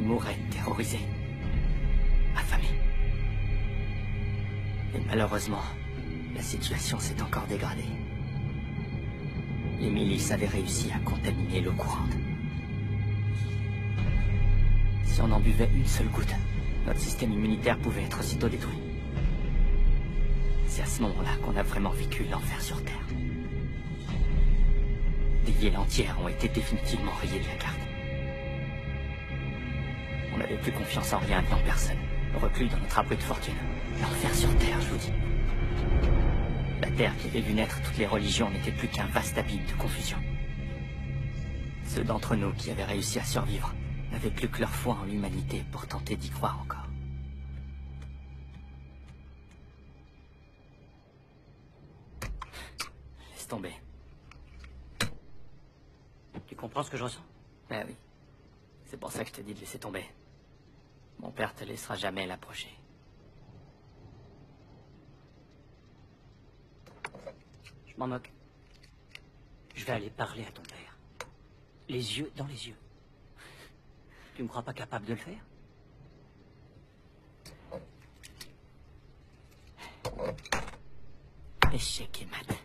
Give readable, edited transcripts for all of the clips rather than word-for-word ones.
mouraient terrorisés, affamés. Et malheureusement, la situation s'est encore dégradée. Les milices avaient réussi à contaminer l'eau courante. Si on en buvait une seule goutte, notre système immunitaire pouvait être aussitôt détruit. C'est à ce moment-là qu'on a vraiment vécu l'enfer sur Terre. Des villes entières ont été définitivement rayées de la carte. On n'avait plus confiance en rien ni en personne, reclus dans notre abri de fortune. L'enfer sur Terre, je vous dis. La Terre qui avait vu naître toutes les religions n'était plus qu'un vaste abîme de confusion. Ceux d'entre nous qui avaient réussi à survivre n'avaient plus que leur foi en l'humanité pour tenter d'y croire encore. Laisse tomber. Tu comprends ce que je ressens? Ah oui. C'est pour ça que je t'ai dit de laisser tomber. Mon père te laissera jamais l'approcher. Je m'en moque. Je vais aller parler à ton père. Les yeux dans les yeux. Tu me crois pas capable de le faire? Échec et mat.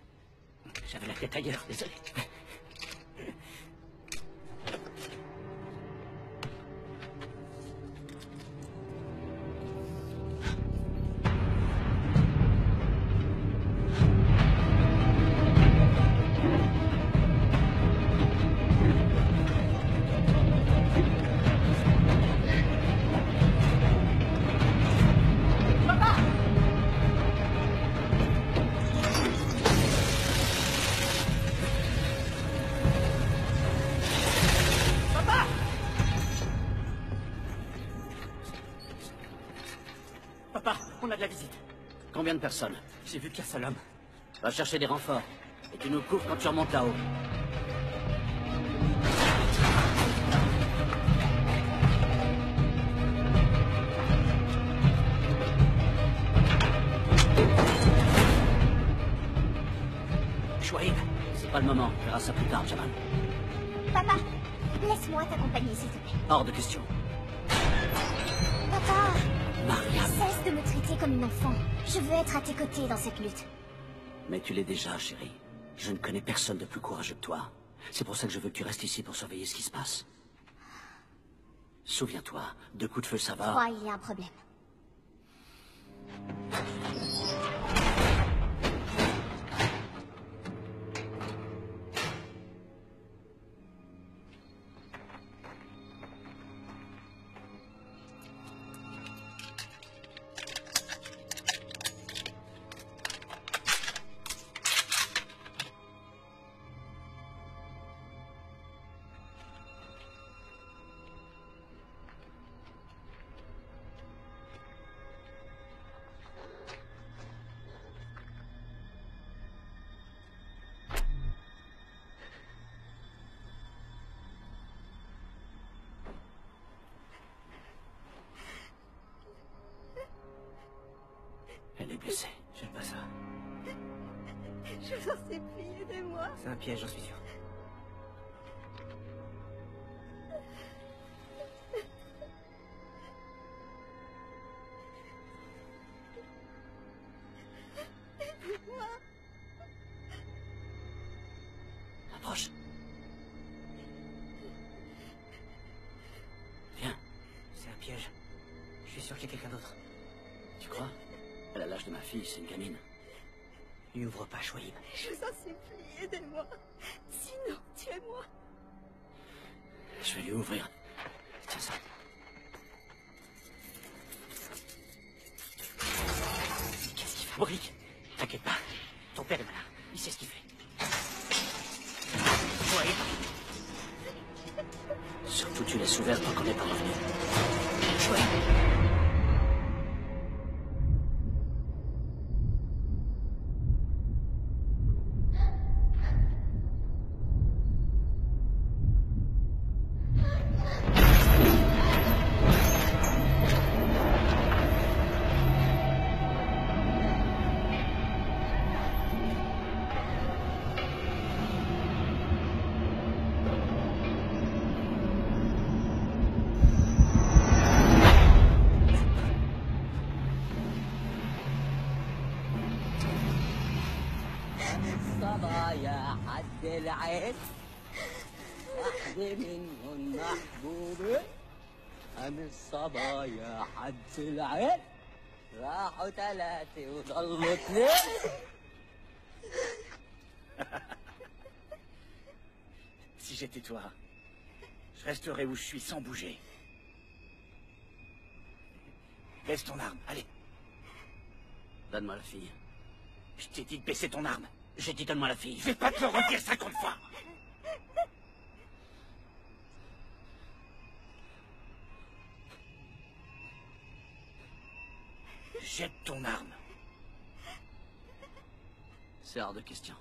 J'avais la tête ailleurs, désolé. Combien de personnes? J'ai vu qu'un seul homme. Va chercher des renforts. Et tu nous couvres quand tu remontes là-haut. Chouaib, c'est pas le moment. On verra ça plus tard, Jamal. Papa, laisse-moi t'accompagner, s'il te plaît. Hors de question. Papa, Mariam. cesse de me traiter comme une enfant. Je veux être à tes côtés dans cette lutte. Mais tu l'es déjà, chérie. Je ne connais personne de plus courageux que toi. C'est pour ça que je veux que tu restes ici pour surveiller ce qui se passe. Souviens-toi, 2 coups de feu, ça va. Je crois qu'il y a un problème. Elle est blessée. J'aime pas ça. Je vous en supplie, aidez-moi. C'est un piège, j'en suis sûr. Approche. Viens. C'est un piège. Je suis sûr qu'il y a quelqu'un d'autre. Tu crois? Elle a l'âge de ma fille, c'est une gamine. Lui ouvre pas, Chouaib. Je vous en supplie, aidez-moi. Sinon, tuez-moi. Je vais lui ouvrir. Tiens ça. Qu'est-ce qu'il fait? Brick, t'inquiète pas. Ton père est malin. Il sait ce qu'il fait. Chouaib. Surtout tu laisses ouvert tant qu'on n'est pas revenu. Chouaib. العين واحدة منهم محبوبة عن الصبايا حد العين راحوا 3 وضلوا 2 Si j'étais toi, je resterais où je suis sans bouger. Baisse ton arme, allez. Donne-moi la fille. Je t'ai dit de baisser ton arme. J'ai dit donne-moi la fille. Je vais pas te le redire 50 fois. Jette ton arme. C'est hors de question.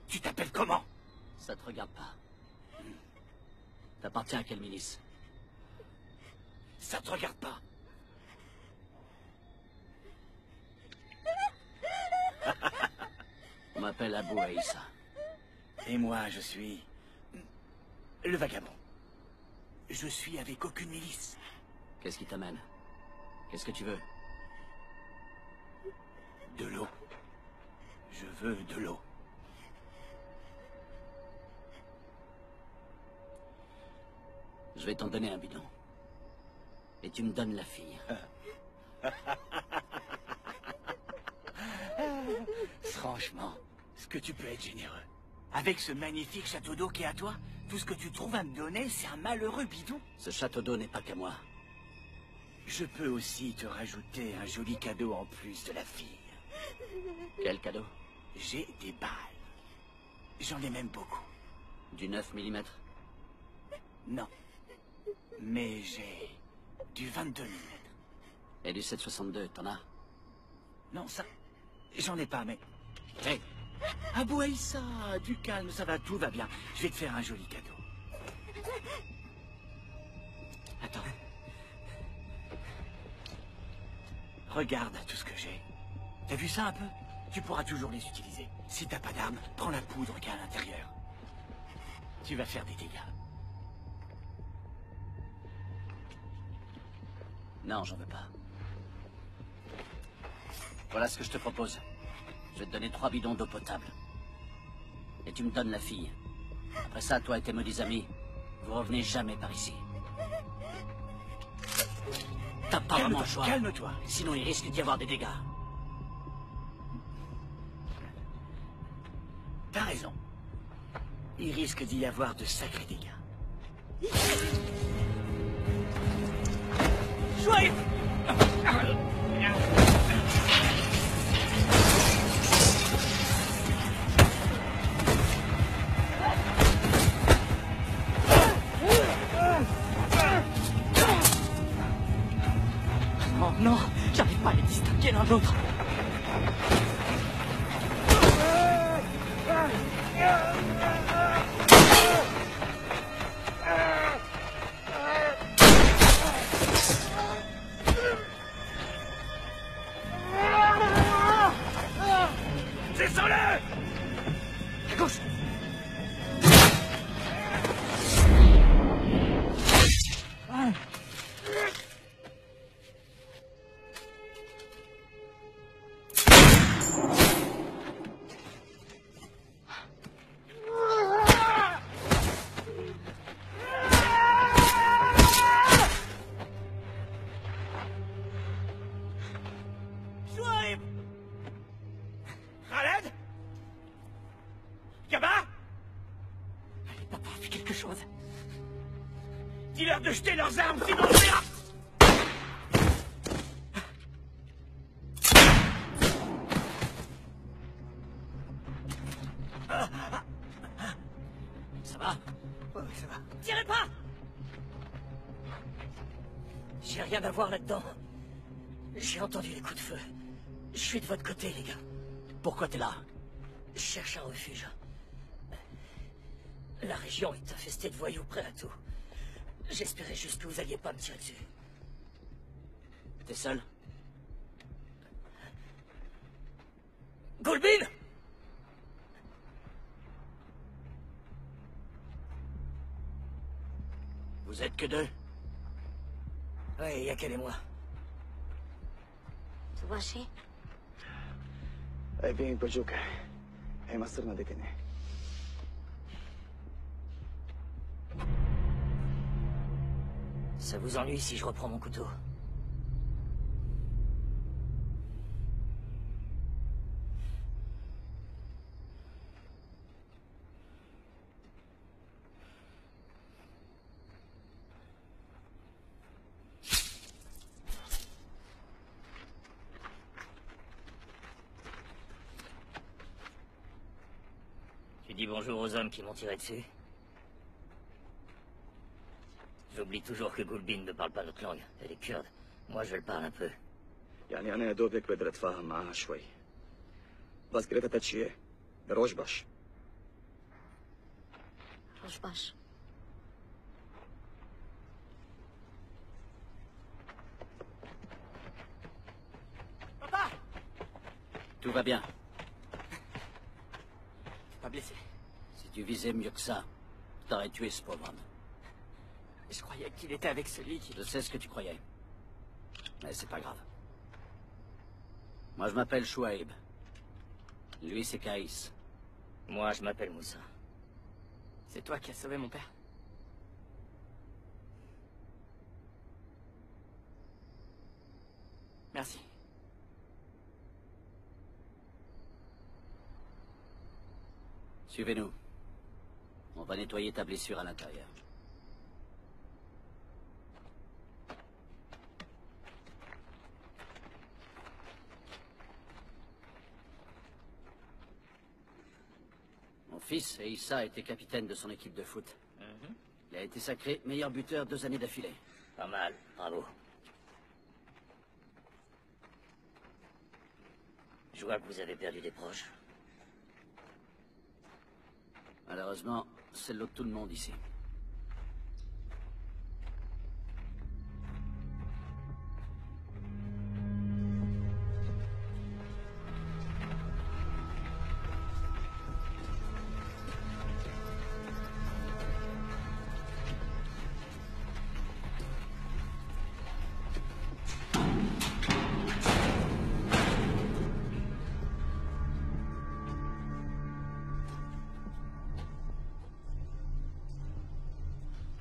Tu t'appelles comment? Ça te regarde pas. T'appartiens à quelle milice? Ça te regarde pas. On m'appelle Abou Aïssa. Et moi, je suis... le vagabond. Je suis avec aucune milice. Qu'est-ce qui t'amène? Qu'est-ce que tu veux? De l'eau. Je veux de l'eau. Je vais t'en donner un bidon. Et tu me donnes la fille. Franchement, est-ce que tu peux être généreux? Avec ce magnifique château d'eau qui est à toi, tout ce que tu trouves à me donner, c'est un malheureux bidon. Ce château d'eau n'est pas qu'à moi. Je peux aussi te rajouter un joli cadeau en plus de la fille. Quel cadeau? J'ai des balles. J'en ai même beaucoup. Du 9 mm? Non. Mais j'ai du 22 mm. Et du 7,62, t'en as? Non, ça... j'en ai pas, mais... Hé! Abou Aïssa, du calme, ça va, tout va bien. Je vais te faire un joli cadeau. Attends. Regarde tout ce que j'ai. T'as vu ça un peu? Tu pourras toujours les utiliser. Si t'as pas d'arme, prends la poudre qu'il y a à l'intérieur. Tu vas faire des dégâts. Non, j'en veux pas. Voilà ce que je te propose. Je vais te donner 3 bidons d'eau potable. Et tu me donnes la fille. Après ça, toi et tes maudits amis, vous revenez jamais par ici. T'as pas vraiment le choix. Calme-toi. Sinon, il risque d'y avoir des dégâts. T'as raison. Il risque d'y avoir de sacrés dégâts. Chouette! Oh non, j'arrive pas à les distinguer l'un de l'autre. Descends-le! À gauche! Chouaib! Khaled? Gaba? Allez, papa, fais quelque chose. Dis-leur de jeter leurs armes, sinon on verra! Ça va? Oui, ça va. Tirez pas! J'ai rien à voir là-dedans. J'ai entendu les coups de feu. Je suis de votre côté, les gars. Pourquoi t'es là? Je cherche un refuge. La région est infestée de voyous prêts à tout. J'espérais juste que vous alliez pas me tirer dessus. T'es seul? Gulbin! Vous êtes que 2? Oui, y a qu'elle et moi. Tuwashi? Ay, Bing Pajuka. هي ما صرنا دكنة. Ça vous ennuie si je reprends mon couteau? Tu dis bonjour aux hommes qui m'ont tiré dessus? J'oublie toujours que Gulbin ne parle pas notre langue. Elle est kurde. Moi, je le parle un peu. يعني أنا يا دوبك بقدر أتفاهم معها شوي. بس قريتها تتشيه. روجباش. Roche-Bache. Papa! Tout va bien. T'es pas blessé? Si tu visais mieux que ça, t'aurais tué ce pauvre homme. Je croyais qu'il était avec celui qui... Je sais ce que tu croyais. Mais c'est pas grave. Moi, je m'appelle Chouaib. Lui, c'est Kaïs. Moi, je m'appelle Moussa. C'est toi qui as sauvé mon père? Merci. Suivez-nous. On va nettoyer ta blessure à l'intérieur. Mon fils, Issa, était capitaine de son équipe de foot. Il a été sacré meilleur buteur 2 années d'affilée. Pas mal, bravo. Je vois que vous avez perdu des proches. Malheureusement, c'est le lot de tout le monde ici.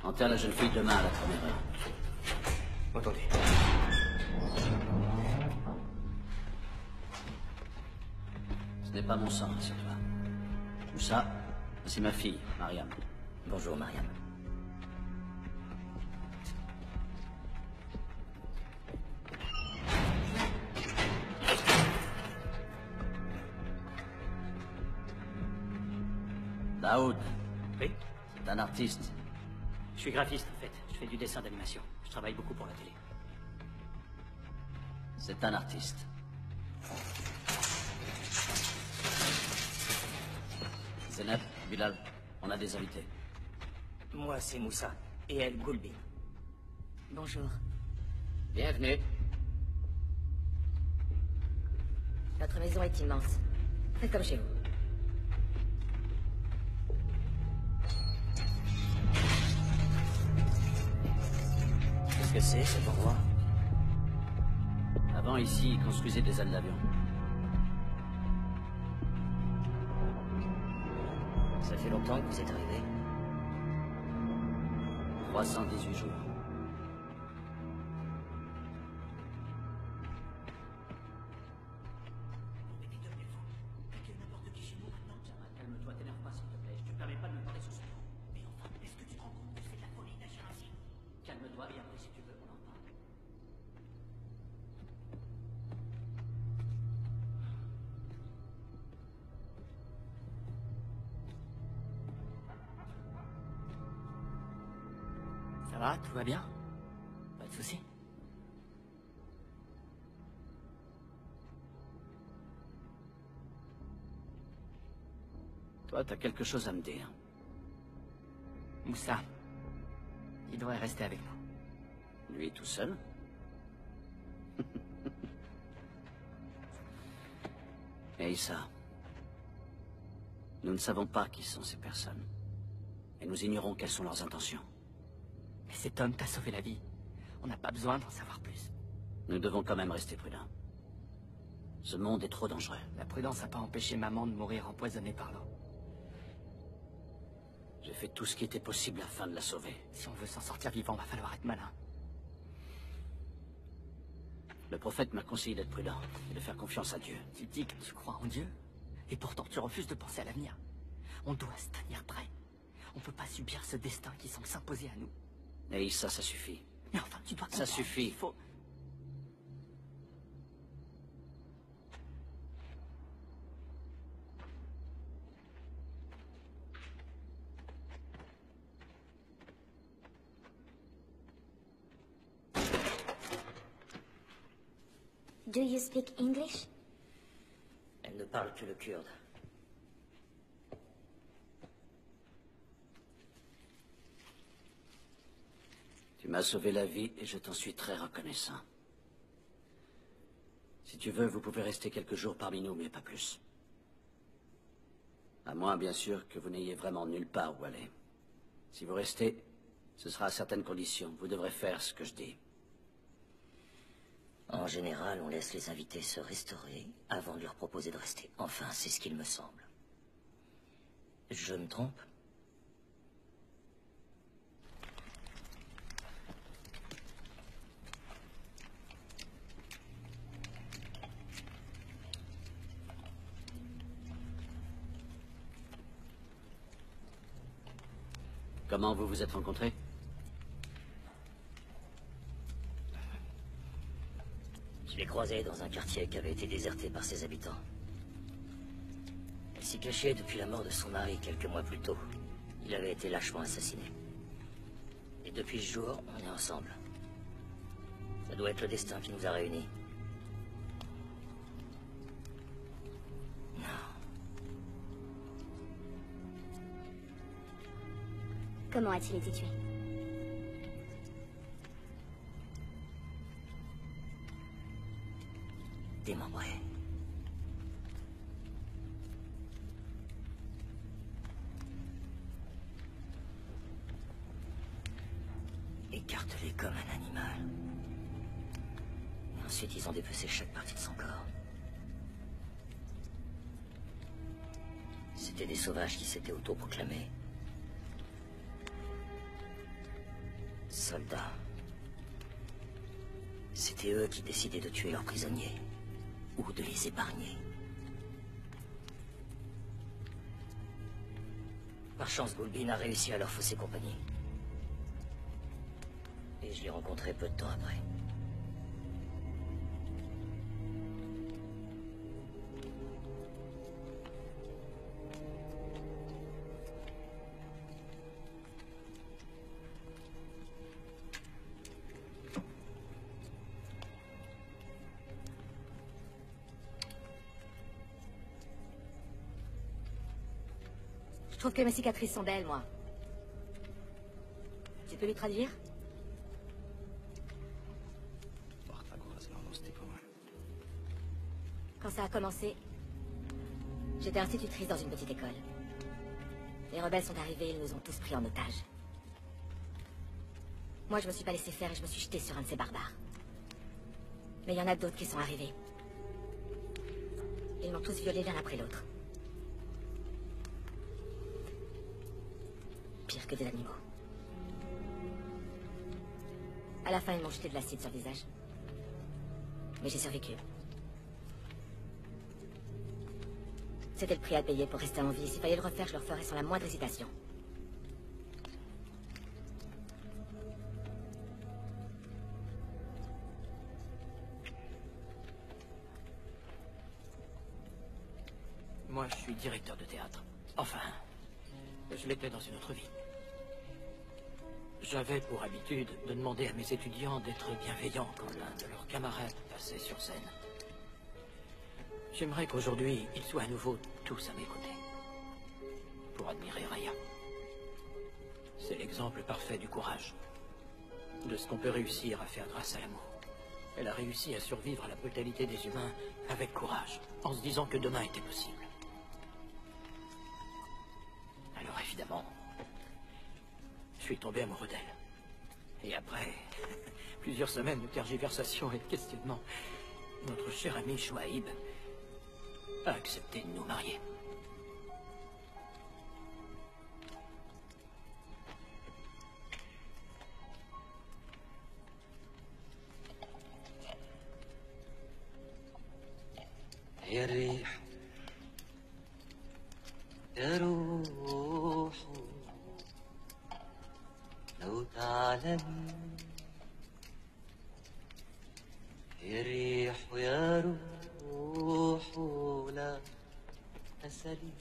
Enterre la jeune fille demain à la première heure. Entendu. Ce n'est pas mon sang, sur toi. Tout ça, c'est ma fille, Mariam. Bonjour, Mariam. Daoud, Oui? c'est un artiste. Je suis graphiste, en fait. Je fais du dessin d'animation. Je travaille beaucoup pour la télé. C'est un artiste. Zeneb, Bilal, on a des invités. Moi, c'est Moussa. Et elle, Gulbin. Bonjour. Bienvenue. Notre maison est immense. Faites comme chez vous. Qu'est-ce que c'est, cet endroit? Avant, ici, ils construisaient des ailes d'avion. Ça fait longtemps que vous êtes arrivé? 318 jours. Calme-toi, t'énerve pas, s'il te plaît. Je te permets pas de me parler sur ce ton. Mais enfin, est-ce que tu te rends compte que c'est de la folie d'agir ainsi? Calme-toi, et après, si tu veux, on en parle. Ça va? Tout va bien? Pas de soucis? Toi, t'as quelque chose à me dire. Moussa, il devrait rester avec nous. Lui tout seul? Et Issa, nous ne savons pas qui sont ces personnes. Et nous ignorons quelles sont leurs intentions. Mais cet homme t'a sauvé la vie. On n'a pas besoin d'en savoir plus. Nous devons quand même rester prudents. Ce monde est trop dangereux. La prudence n'a pas empêché maman de mourir empoisonnée par l'eau. J'ai fait tout ce qui était possible afin de la sauver. Si on veut s'en sortir vivant, va falloir être malin. Le prophète m'a conseillé d'être prudent et de faire confiance à Dieu. Tu dis que tu crois en Dieu, et pourtant tu refuses de penser à l'avenir. On doit se tenir prêt. On peut pas subir ce destin qui semble s'imposer à nous. Et ça suffit. Mais enfin, tu dois Ça comprendre suffit. qu'il faut... Do you speak English? Elle ne parle que le kurde. Tu m'as sauvé la vie et je t'en suis très reconnaissant. Si tu veux, vous pouvez rester quelques jours parmi nous, mais pas plus. À moins, bien sûr, que vous n'ayez vraiment nulle part où aller. Si vous restez, ce sera à certaines conditions. Vous devrez faire ce que je dis. En général, on laisse les invités se restaurer avant de leur proposer de rester. Enfin, c'est ce qu'il me semble. Je me trompe? Comment vous vous êtes rencontrés? Je l'ai croisé dans un quartier qui avait été déserté par ses habitants. Elle s'y cachait depuis la mort de son mari quelques mois plus tôt. Il avait été lâchement assassiné. Et depuis ce jour, on est ensemble. Ça doit être le destin qui nous a réunis. Non. Comment a-t-il été tué? Démembré. Écartelé comme un animal. Et ensuite, ils ont dépecé chaque partie de son corps. C'était des sauvages qui s'étaient autoproclamés soldats. C'était eux qui décidaient de tuer leurs prisonniers. Ou de les épargner. Par chance, Gulbin a réussi à leur fausser compagnie. Et je l'ai rencontré peu de temps après. Je trouve que mes cicatrices sont belles, moi. Tu peux lui traduire? Quand ça a commencé, j'étais institutrice dans une petite école. Les rebelles sont arrivés, ils nous ont tous pris en otage. Moi, je me suis pas laissé faire et je me suis jetée sur un de ces barbares. Mais il y en a d'autres qui sont arrivés. Ils m'ont tous violée l'un après l'autre. Pire que des animaux. À la fin, ils m'ont jeté de l'acide sur le visage. Mais j'ai survécu. C'était le prix à payer pour rester en vie. S'il fallait le refaire, je le referais sans la moindre hésitation. Moi, je suis directeur de théâtre. Enfin, je l'étais dans une autre vie. J'avais pour habitude de demander à mes étudiants d'être bienveillants quand l'un de leurs camarades passait sur scène. J'aimerais qu'aujourd'hui, ils soient à nouveau tous à mes côtés. Pour admirer Raya. C'est l'exemple parfait du courage. De ce qu'on peut réussir à faire grâce à l'amour. Elle a réussi à survivre à la brutalité des humains avec courage, en se disant que demain était possible. Alors évidemment, je suis tombé amoureux d'elle. Et après, plusieurs semaines de tergiversation et de questionnement, notre cher ami Chouaïb a accepté de nous marier. يا الريح يا روح لو تعلم يا ريح يا روح لا تسلي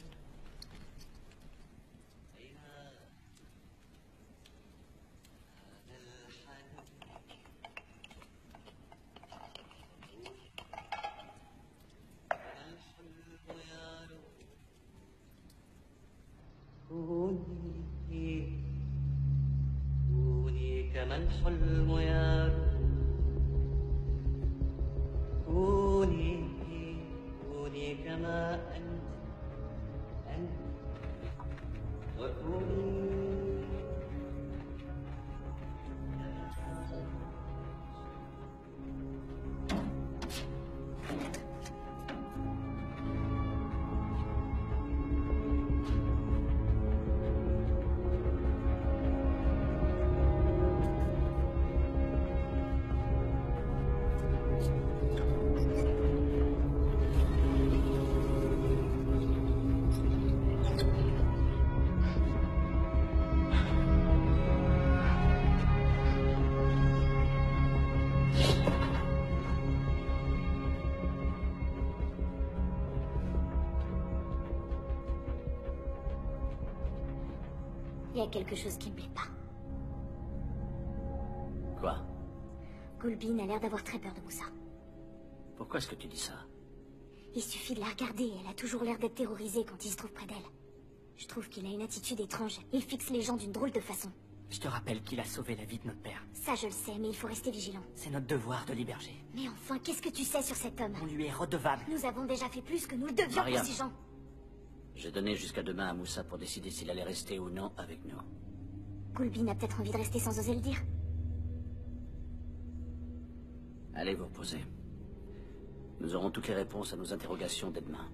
كوني كما الحلم يا روح كوني كما أنت وكوني Il y a quelque chose qui me plaît pas. Quoi? Gulbin a l'air d'avoir très peur de Moussa. Pourquoi est-ce que tu dis ça? Il suffit de la regarder, elle a toujours l'air d'être terrorisée quand il se trouve près d'elle. Je trouve qu'il a une attitude étrange. Il fixe les gens d'une drôle de façon. Je te rappelle qu'il a sauvé la vie de notre père. Ça je le sais, mais il faut rester vigilant. C'est notre devoir de l'héberger. Mais enfin, qu'est-ce que tu sais sur cet homme? On lui est redevable. Nous avons déjà fait plus que nous le devions Mariam. pour ces gens. J'ai donné jusqu'à demain à Moussa pour décider s'il allait rester ou non avec nous. Gulbin a peut-être envie de rester sans oser le dire. Allez vous reposer. Nous aurons toutes les réponses à nos interrogations dès demain.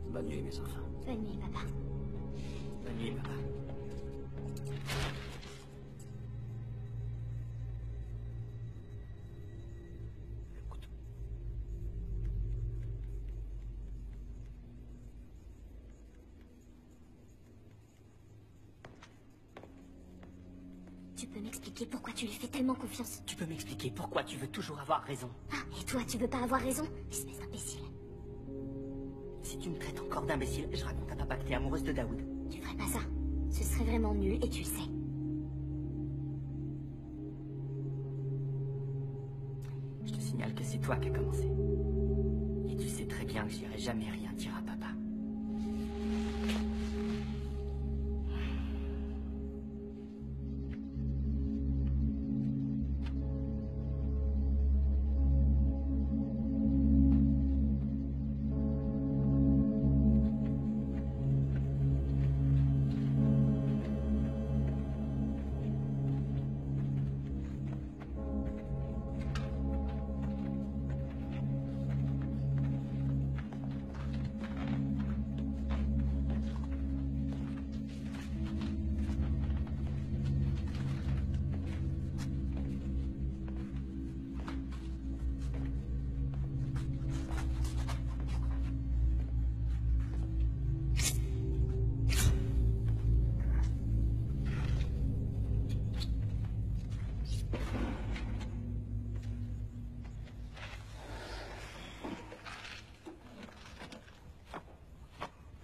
Bonne nuit, mes enfants. Bonne nuit, papa. Bonne nuit, papa. Écoute. Tu peux m'expliquer pourquoi tu lui fais tellement confiance? Tu peux m'expliquer pourquoi tu veux toujours avoir raison? Ah, et toi, tu veux pas avoir raison? Espèce d'imbécile. Si tu me traites encore d'imbécile, je raconte à papa que t'es amoureuse de Daoud. Tu ferais pas ça. Ce serait vraiment nul et tu le sais. Je te signale que c'est toi qui as commencé. Et tu sais très bien que j'irai jamais rien dire à papa.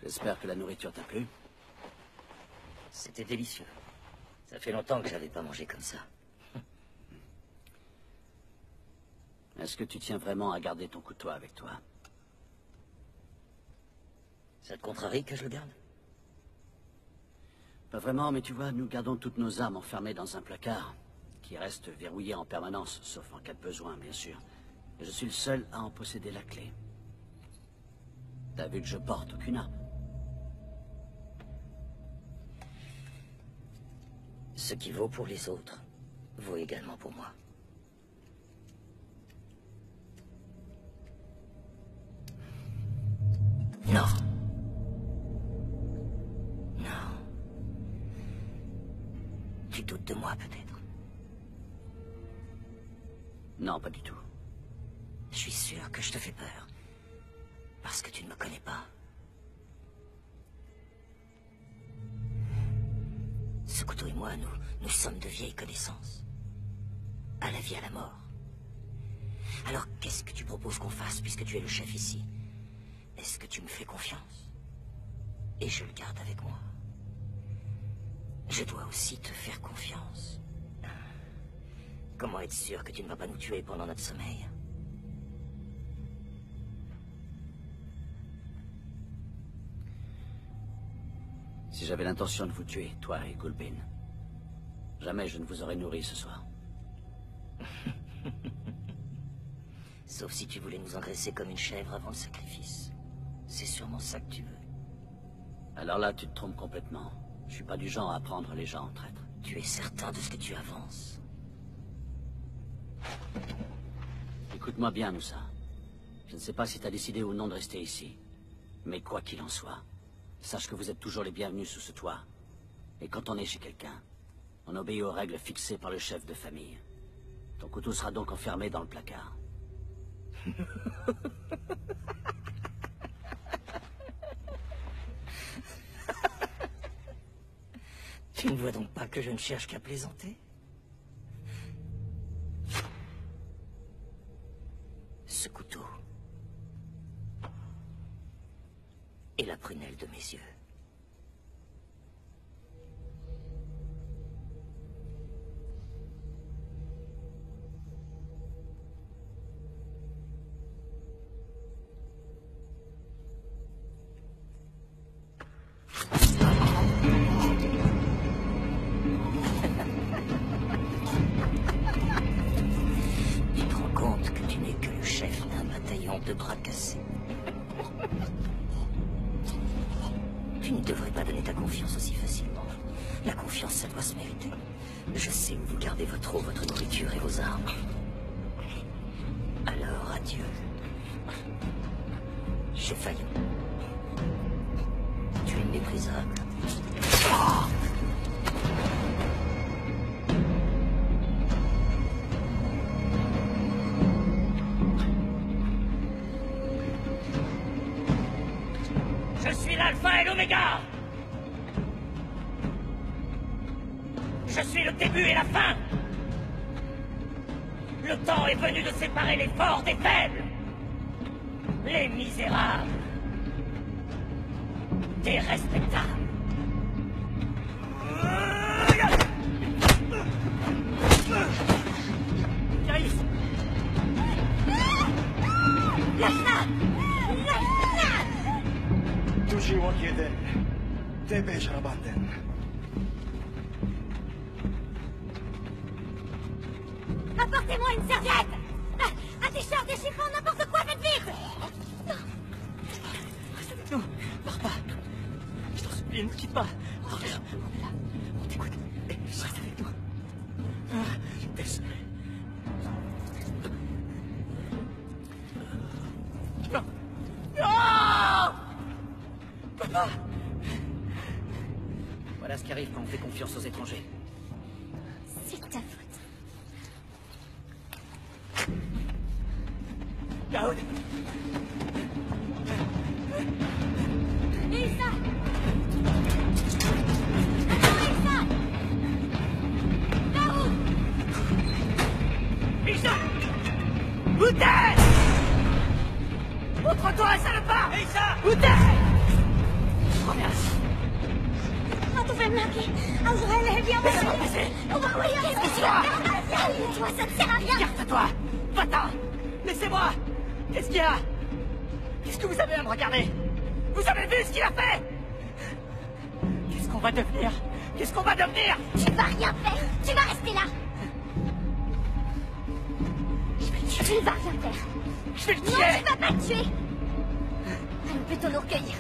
J'espère que la nourriture t'a plu. C'était délicieux. Ça fait longtemps que j'avais pas mangé comme ça. Est-ce que tu tiens vraiment à garder ton couteau avec toi? Ça te contrarie que je le garde? Pas vraiment, mais tu vois, nous gardons toutes nos armes enfermées dans un placard, qui reste verrouillé en permanence, sauf en cas de besoin, bien sûr. Et je suis le seul à en posséder la clé. T'as vu que je porte aucune arme? Ce qui vaut pour les autres, vaut également pour moi. Non. Non. Tu doutes de moi, peut-être? Non, pas du tout. Je suis sûr que je te fais peur. Parce que tu ne me connais pas. Ce couteau et moi, nous sommes de vieilles connaissances. À la vie, à la mort. Alors, qu'est-ce que tu proposes qu'on fasse, puisque tu es le chef ici? Est-ce que tu me fais confiance? Et je le garde avec moi. Je dois aussi te faire confiance. Comment être sûr que tu ne vas pas nous tuer pendant notre sommeil? Si j'avais l'intention de vous tuer, toi et Gulbin, jamais je ne vous aurais nourri ce soir. Sauf si tu voulais nous engraisser comme une chèvre avant le sacrifice. C'est sûrement ça que tu veux. Alors là, tu te trompes complètement. Je suis pas du genre à prendre les gens en traître. Tu es certain de ce que tu avances? Écoute-moi bien, Moussa. Je ne sais pas si tu as décidé ou non de rester ici. Mais quoi qu'il en soit, sache que vous êtes toujours les bienvenus sous ce toit. Et quand on est chez quelqu'un, on obéit aux règles fixées par le chef de famille. Ton couteau sera donc enfermé dans le placard. Tu ne vois donc pas que je ne cherche qu'à plaisanter? Ce couteau est la prunelle de mes yeux. Tu te rends compte que tu n'es que le chef d'un bataillon de bras cassés? Tu ne devrais pas donner ta confiance aussi facilement. La confiance, ça doit se mériter. Je sais où vous gardez votre eau, votre nourriture et vos armes. Alors, adieu. Chef Ayo. Tu es méprisable. Oh! Je suis l'alpha et l'oméga! Je suis le début et la fin! Le temps est venu de séparer les forts des faibles! Les misérables! Des respectables! Caïs! Tu живот jeden. Тебе шарабатен. Apportez-moi une serviette! Un t-shirt, des chiffons, n'importe quoi, faites vite! Reste avec nous! Pars pas! Je t'en supplie, ne quitte pas! On est là, on t'écoute. Reste avec nous. Désolé. Non! Non! Papa! Voilà ce qui arrive quand on fait confiance aux étrangers. C'est ta faute. Daoud! Issa! Attends, Issa! Daoud! Issa! Où t'es? Montre-toi, salopard! Issa! Où t'es? Oh merde! Attends, fais me laquer! Azrael, viens, Laisse-moi passer! qu'est-ce que tu as? Toi, ça ne sert à rien! Garde-toi! Va-t'en! Laissez-moi! Qu'est-ce qu'il y a? Qu'est-ce que vous avez à me regarder? Vous avez vu ce qu'il a fait? Qu'est-ce qu'on va devenir? Qu'est-ce qu'on va devenir? Tu vas rien faire! Tu vas rester là! Je vais le tuer! Tu ne vas rien faire! Je vais le Non, tuer! tu vas pas le tuer! Allons plutôt nous recueillir.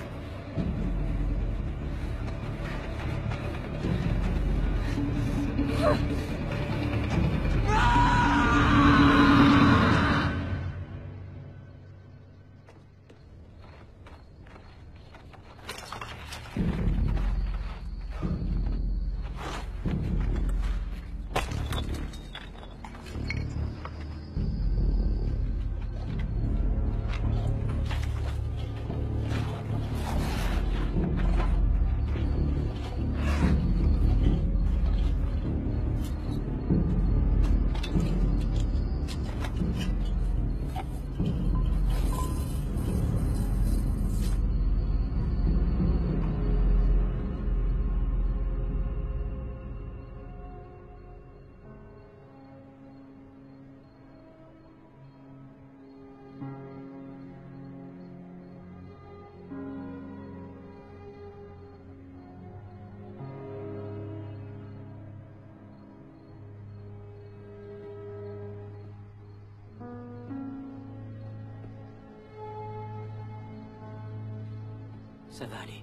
Ça va aller.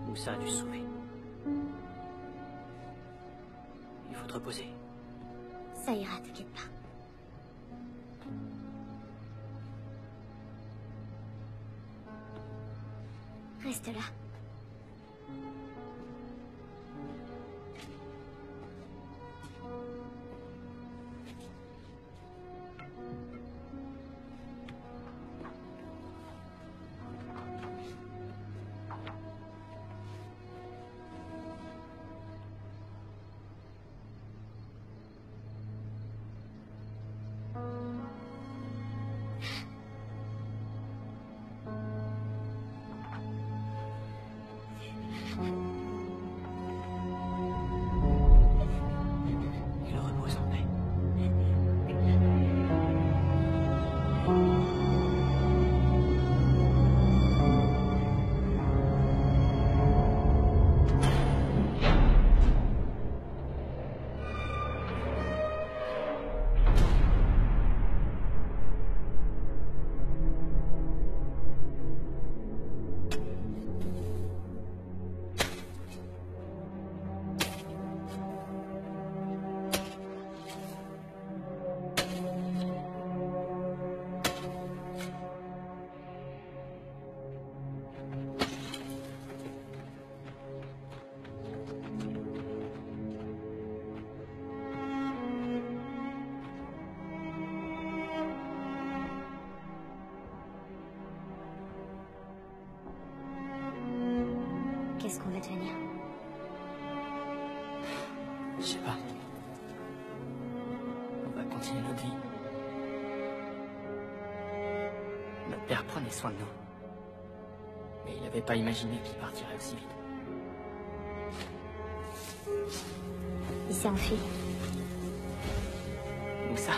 Moussa a dû se sauver. Il faut te reposer. Ça ira, t'inquiète pas. Reste là. Il repose en paix. Qu'est-ce qu'on va devenir? Je sais pas. On va continuer notre vie. Notre père prenait soin de nous. Mais il n'avait pas imaginé qu'il partirait aussi vite. Il s'est enfui. Où ça?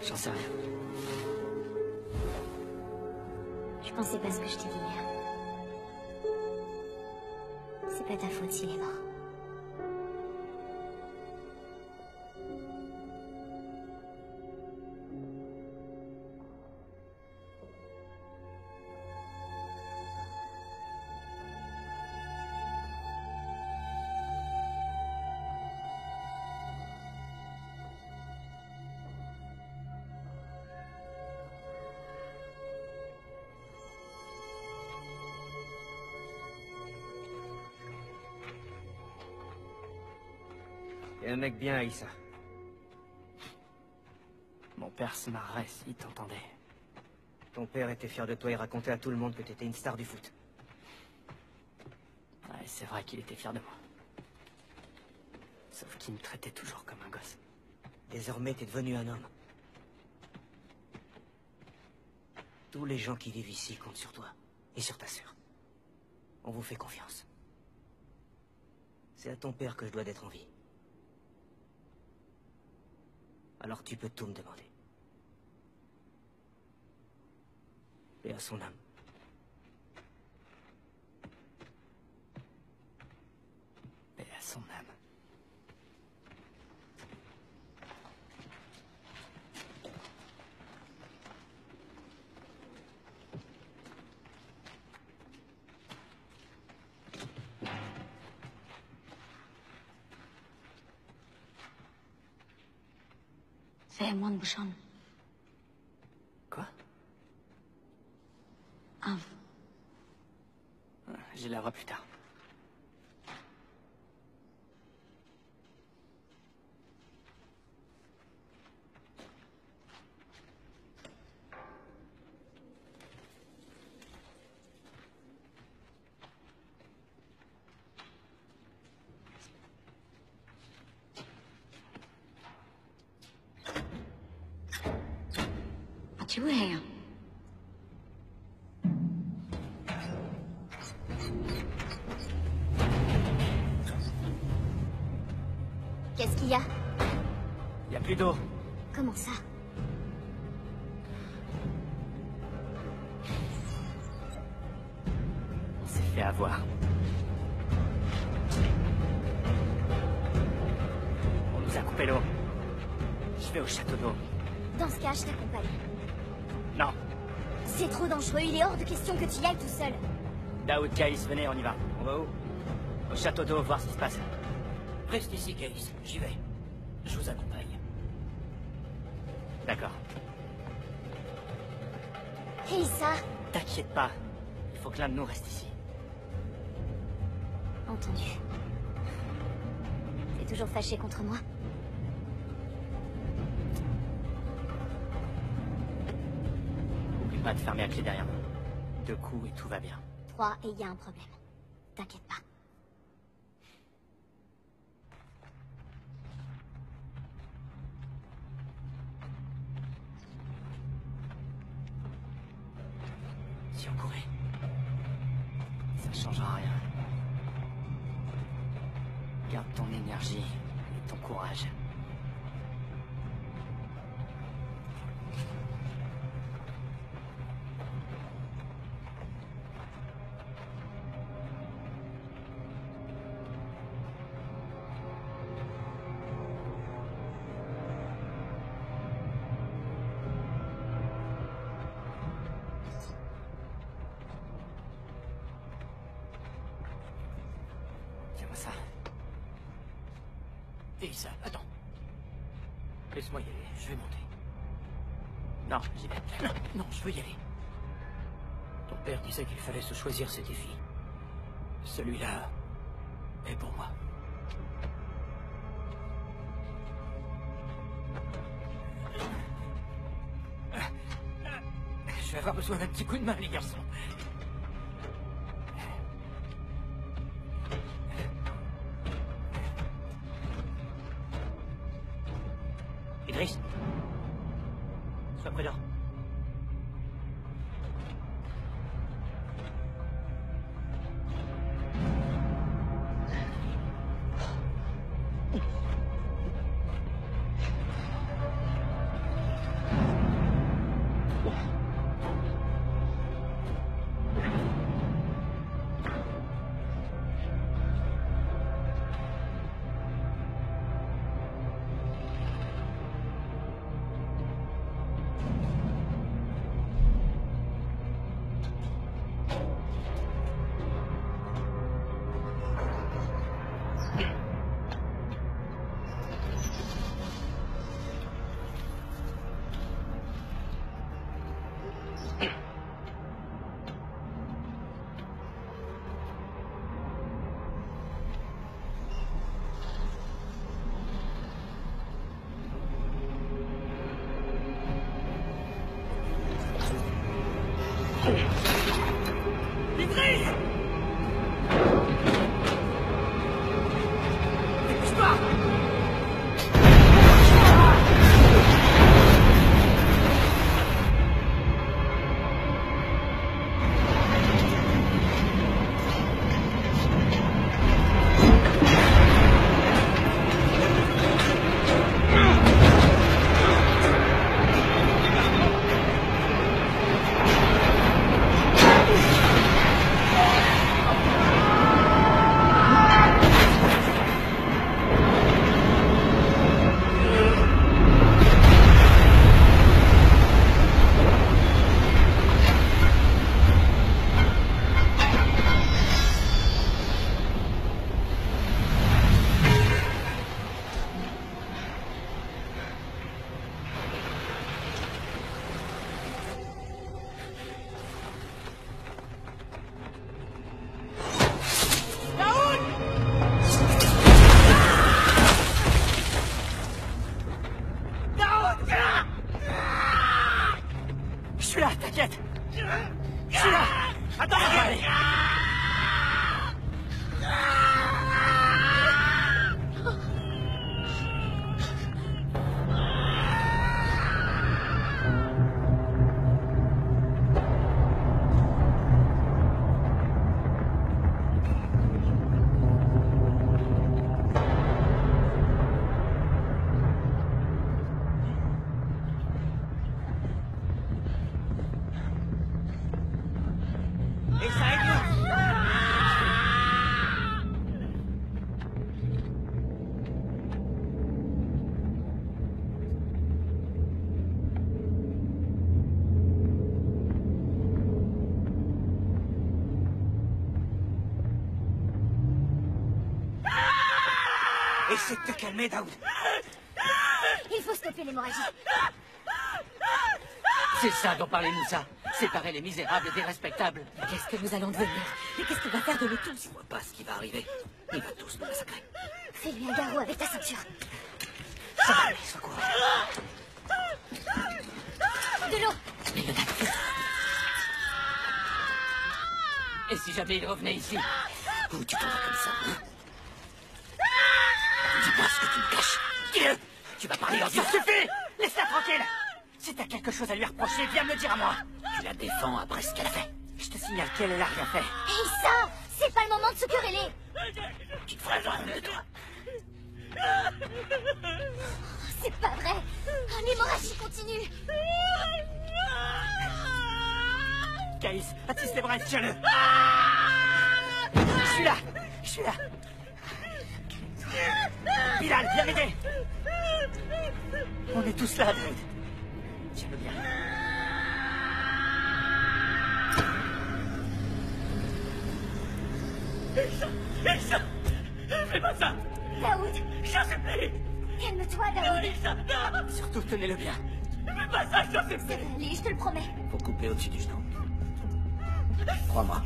J'en sais rien. Je pensais pas ce que je t'ai dit hier. C'est pas ta faute s'il est mort. T'es un mec bien, Aïssa. Mon père se marrait s'il t'entendait. Ton père était fier de toi et racontait à tout le monde que t'étais une star du foot. Ouais, c'est vrai qu'il était fier de moi. Sauf qu'il me traitait toujours comme un gosse. Désormais, t'es devenu un homme. Tous les gens qui vivent ici comptent sur toi. Et sur ta sœur. On vous fait confiance. C'est à ton père que je dois d'être en vie. Alors tu peux tout me demander. Et à son âme. Et à son âme. فهم وان بشان. Quoi? Ah. Je la vois plus tard. شو هي؟ Qu'est-ce qu'il y a? Il y a plus d'eau. Comment ça? On s'est fait avoir. On nous a coupé l'eau. Je vais au château d'eau. Dans ce cas, je t'accompagne. Non. C'est trop dangereux, il est hors de question que tu y ailles tout seul. Daoud, Kais, venez, on y va. On va où? Au château d'eau, voir ce qui se passe. Reste ici, Kais. J'y vais. Je vous accompagne. D'accord. Et ça? T'inquiète pas. Il faut que l'un de nous reste ici. Entendu. T'es toujours fâché contre moi? Oublie pas de fermer la clé derrière moi. 2 coups et tout va bien. 3 et il y a un problème. T'inquiète pas. Si on courait, ça changera rien. Garde ton énergie et ton courage. Tiens-moi ça. Elisa, attends. Laisse-moi y aller, je vais monter. Non, j'y vais. Non, non, je veux y aller. Ton père disait qu'il fallait se choisir ses défis. Celui-là est pour moi. Je vais avoir besoin d'un petit coup de main, les garçons. Idriss, sois prudent. Je suis là, t'inquiète. Je suis là. Attends, allez. Essaie de te calmer, Daoud. Il faut stopper l'hémorragie. C'est ça dont parlait Moussa. Séparer les misérables des respectables. Qu'est-ce que nous allons devenir? Et qu'est-ce qu'on va faire de nous tous? Je vois pas ce qui va arriver. Il va tous nous massacrer. Fais-lui un garrot avec ta ceinture. Ça va aller, sois courageux. De l'eau. Mais le gars... Et si jamais il revenait ici? Où tu t'en vas comme ça, hein? Dis-moi ce que tu me caches. Dis-le. Tu vas parler en Dieu. Ça suffit. Laisse-la tranquille. Si t'as quelque chose à lui reprocher, viens me le dire à moi. Tu la défends après ce qu'elle a fait. Je te signale qu'elle a rien fait. Et ça, c'est pas le moment de se quereller. Tu te feras un de toi. C'est pas vrai. L'hémorragie continue. Caïs, attisse les bras, tiens-le. Je suis là. Je suis là. Bilal, viens m'aider. On est tous là, Daoud. Tiens-le bien. Elsa, fais pas ça. Daoud. J'en supplie. Calme-toi, Daoud. Elsa, non. Surtout, tenez-le bien. Fais pas ça, j'en supplie. Ça va aller, je te le promets. Faut couper au-dessus du genou. Crois-moi.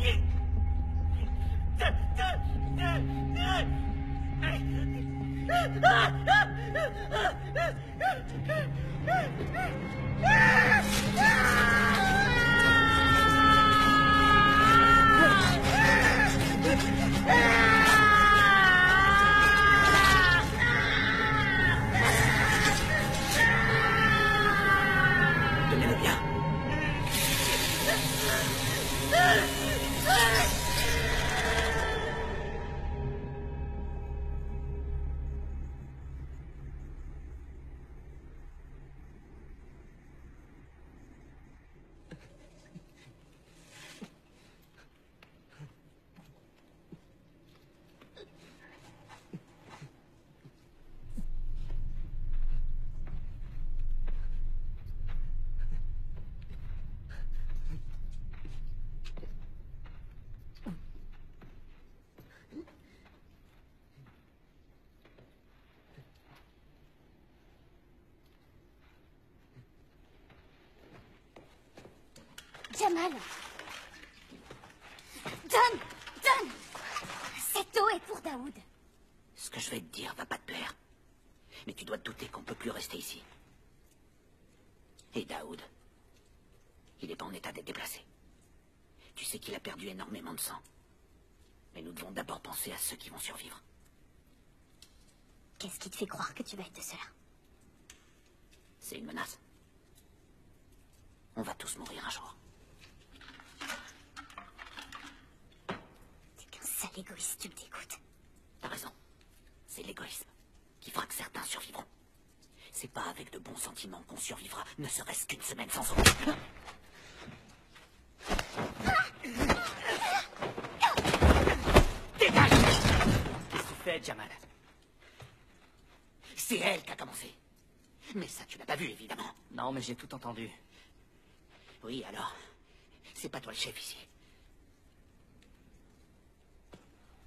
Tenez-le bien. Jamal. Donne. Cette eau est pour Daoud. Ce que je vais te dire va pas te plaire. Mais tu dois te douter qu'on peut plus rester ici. Et Daoud, il n'est pas en état d'être déplacé. Tu sais qu'il a perdu énormément de sang. Mais nous devons d'abord penser à ceux qui vont survivre. Qu'est-ce qui te fait croire que tu vas être de cela? C'est une menace. On va tous mourir un jour. T'es qu'un sale égoïste, tu me dégoûtes. T'as raison. C'est l'égoïsme qui fera que certains survivront. C'est pas avec de bons sentiments qu'on survivra, ne serait-ce qu'une semaine sans eau. Dégage! Qu'est-ce que tu fais, Jamal? C'est elle qui a commencé. Mais ça, tu l'as pas vu, évidemment. Non, mais j'ai tout entendu. Oui, alors, c'est pas toi le chef ici.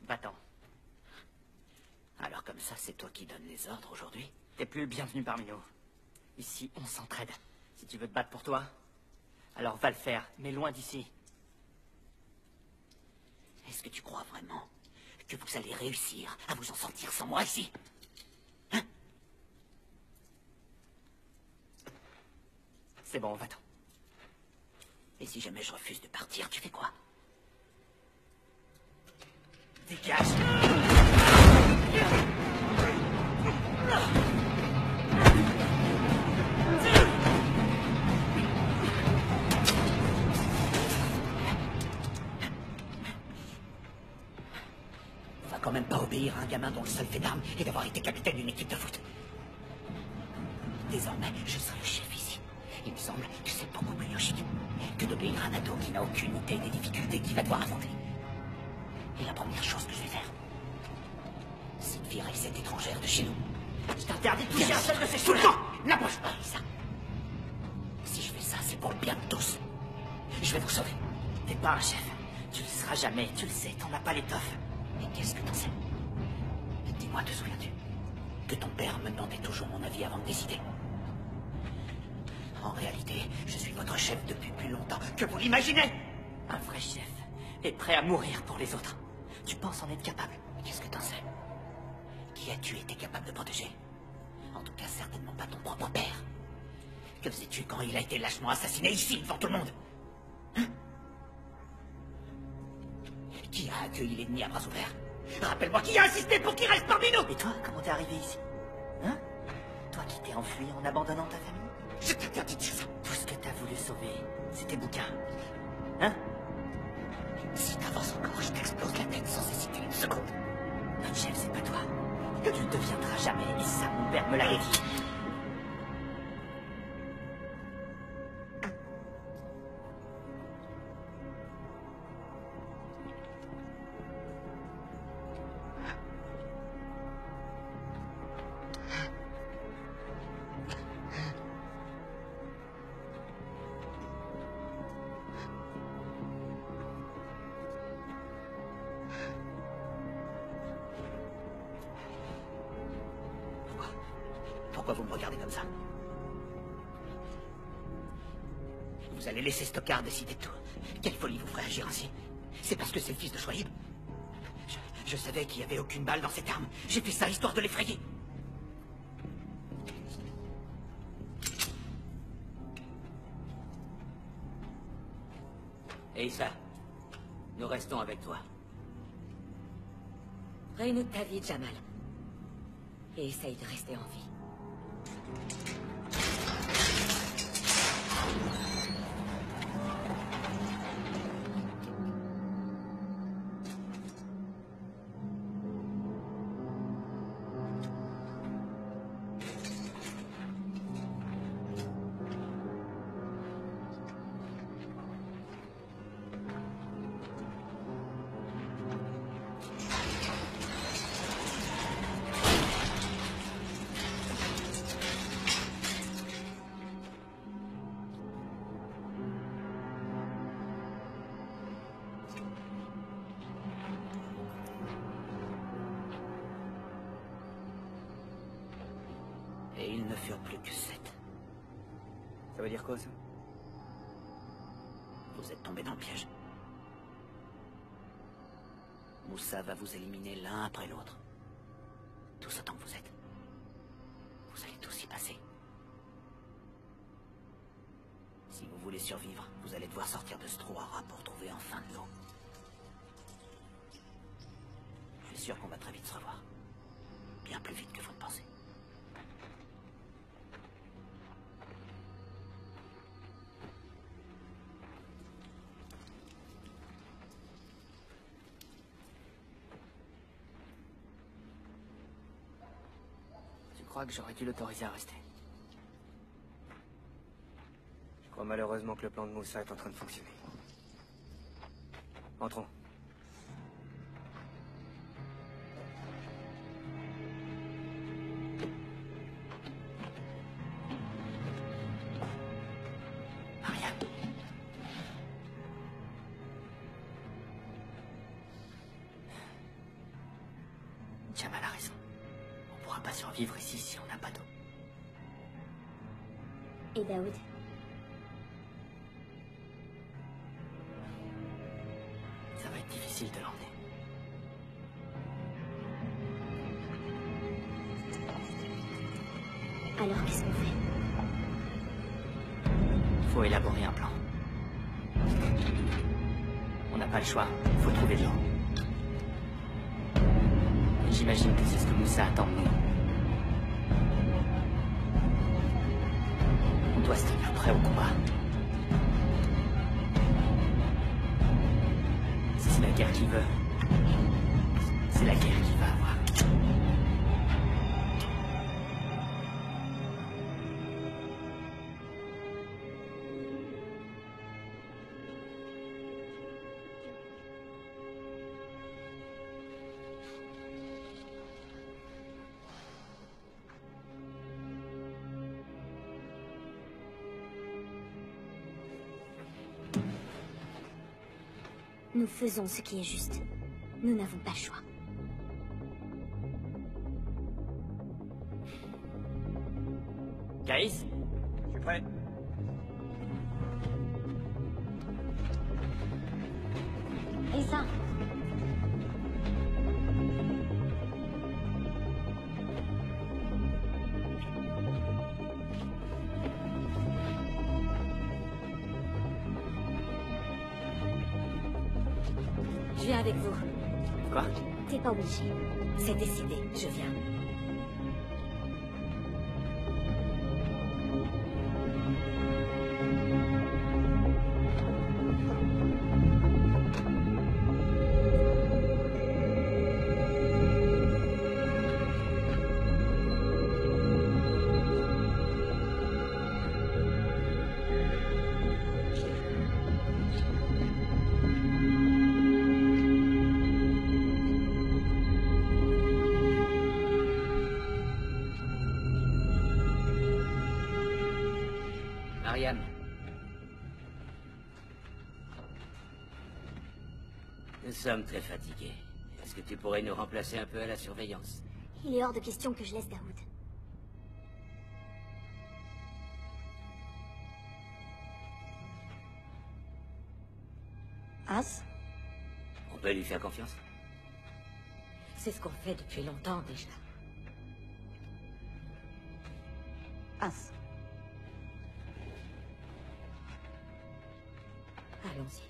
Va-t'en. Alors comme ça, c'est toi qui donnes les ordres aujourd'hui? T'es plus le bienvenu parmi nous. Ici, on s'entraide. Si tu veux te battre pour toi, alors va le faire, mais loin d'ici. Est-ce que tu crois vraiment que vous allez réussir à vous en sortir sans moi ici? Hein? C'est bon, va-t'en. Et si jamais je refuse de partir, tu fais quoi? Dégage! On va quand même pas obéir à un gamin dont le seul fait d'armes est d'avoir été capitaine d'une équipe de foot. Désormais, je serai le chef ici. Il me semble que c'est beaucoup plus logique que d'obéir à un ado qui n'a aucune idée des difficultés qu'il va devoir affronter. Et la première chose que je vais faire, c'est de virer cette étrangère de chez nous. Je t'interdis de toucher un seul de ces tout le temps. N'approche pas, Lisa. Si je fais ça, c'est pour le bien de tous. Je vais vous sauver. T'es pas un chef. Tu le seras jamais, tu le sais, t'en as pas l'étoffe. Et qu'est-ce que t'en sais? Dis-moi, te souviens-tu que ton père me demandait toujours mon avis avant de décider? En réalité, je suis votre chef depuis plus longtemps que vous l'imaginez. Un vrai chef est prêt à mourir pour les autres. Tu penses en être capable? Qu'est-ce que t'en sais? Qui as-tu été capable de protéger? En tout cas, certainement pas ton propre père. Que faisais-tu quand il a été lâchement assassiné ici, devant tout le monde? Hein? Qui a accueilli l'ennemi à bras ouverts? Rappelle-moi qui a insisté pour qu'il reste parmi nous! Et toi, comment t'es arrivé ici? Hein? Toi qui t'es enfui en abandonnant ta famille? Je t'interdis de dire ça. Tout ce que t'as voulu sauver, c'est tes bouquins. Hein? Si t'avances encore, je t'explose la tête sans hésiter une seconde. Notre chef, c'est pas toi. Tu ne deviendras jamais, et ça, mon père me l'avait dit. Pourquoi vous me regardez comme ça? Vous allez laisser Stockard décider de tout. Quelle folie vous ferait agir ainsi? C'est parce que c'est le fils de Chouaib? Je savais qu'il n'y avait aucune balle dans cette arme. J'ai fait ça histoire de l'effrayer. Et Issa, nous restons avec toi. Renoue ta vie, Jamal. Et essaye de rester en vie. Et ils ne furent plus que 7. Ça veut dire quoi, ça? Vous êtes tombés dans le piège. Moussa va vous éliminer l'un après l'autre. Tous autant que vous êtes. Vous allez tous y passer. Si vous voulez survivre, vous allez devoir sortir de ce trou à rats pour trouver enfin de l'eau. Je suis sûr qu'on va très vite se revoir. Bien plus vite que vous ne pensez. Je crois que j'aurais dû l'autoriser à rester. Je crois malheureusement que le plan de Moussa est en train de fonctionner. Entrons. Mariam. Jamal a raison. On pourra pas survivre ici si on n'a pas d'eau. Et Daoud? Ça va être difficile de l'emmener. Alors qu'est-ce qu'on fait? Faut élaborer un plan. On n'a pas le choix, faut trouver de l'eau. Et j'imagine que c'est ce que Moussa attend de nous. On doit se tenir prêt au combat. Si c'est la guerre qu'il veut, c'est la guerre qu'il va avoir. Nous faisons ce qui est juste. Nous n'avons pas le choix. Gaïs? Je suis prêt. Et ça? Je viens avec vous. Quoi? T'es pas obligé. C'est décidé, je viens. Mariam. Nous sommes très fatigués. Est-ce que tu pourrais nous remplacer un peu à la surveillance? Il est hors de question que je laisse Daoud. As? On peut lui faire confiance? C'est ce qu'on fait depuis longtemps déjà. As. Allons-y.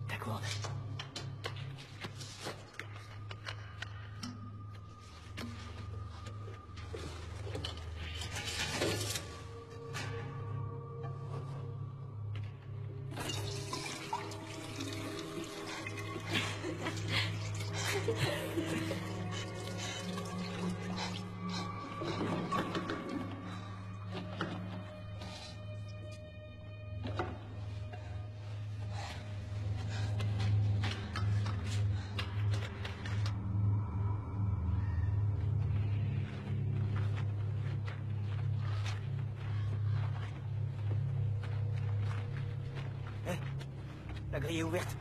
Ta gourde. La grille est ouverte.